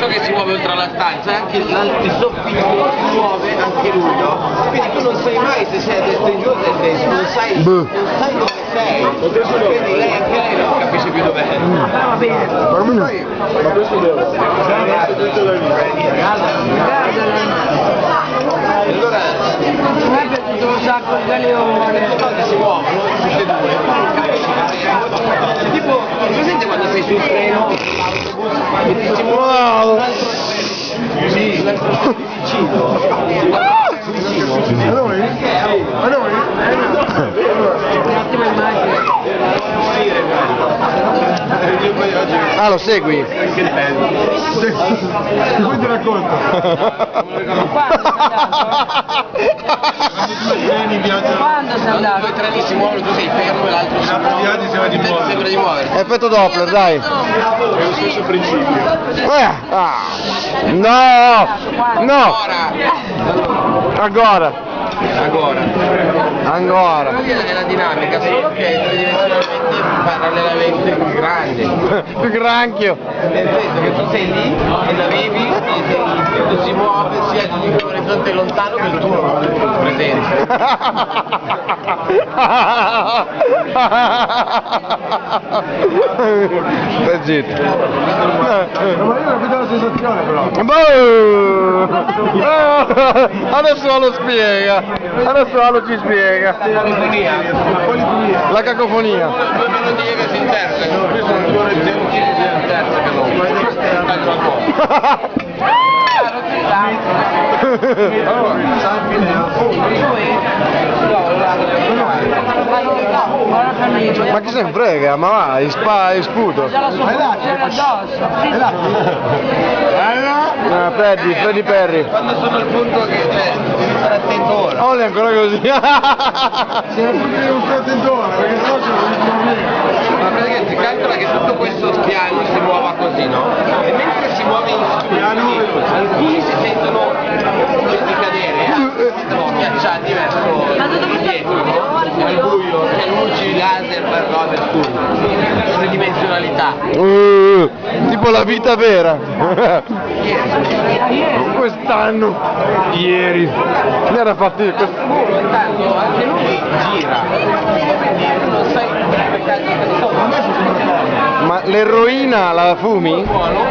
tutto che si muove oltre la stanza, anche il soffitto si muove anche lui, no? Quindi tu non sai mai se sei a destra in giù o a destra in su, non sai dove sei. Quindi lei anche lei non capisce più dov'è. Va bene. Ma questo dove? Allora, A me è piaciuto un sacco il galeone. si muovono tutte e due. Tipo, presente quando sei sul treno, l'autobus, si muove sì, vicino. A noi? A noi? Un attimo immagine. Ah, lo segui? Poi ti racconto. Quando sei andato? Due treni si muovono, tu sei fermo e l'altro si muove. Sembra di muoversi. Effetto Doppler, dai. È lo stesso principio. No! No! Ora. Ancora. Ancora. È la dinamica, solo che tridimensionalmente parallelamente più grande. Più granchio. Nel senso che tu sei lì e la vivi e tutto si muove sia in orizzonte lontano che il tuo presente. Stai zitto. Ma io ho capito la sensazione però. Adesso lo spiega. Adesso lo ci spiega. La cacofonia. Due melodie che si intersecano, qui sono due orizzonti che si intersecano. Taglio al po'. Ma chi se ne frega? Ma va, e sputo. Già la soffizione addosso. Freddy Perry. Quando sono al punto che devi stare attento ora. Olli ancora così. Se ne puoi un attentone, perché sennò ce lo Ma praticamente calcola che tutto questo piano si muova così, no? E mentre si muove in piano, alcuni si sentono di cadere, schiacciati verso dietro, no? Al buio, le luci, laser, robe assurde, tridimensionalità. Tipo la vita vera. Quest'anno. Ieri. Ne era fatto Tanto anche lui gira, quindi non sai che cazzo Ma l'eroina la fumi? buono,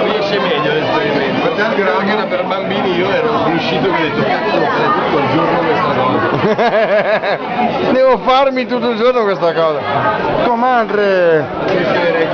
riesce meglio l'esperimento. Perché era per bambini, io ero riuscito che ho detto cazzo lo fai tutto il giorno questa cosa. Devo farmi tutto il giorno questa cosa. Tua madre. Che si vede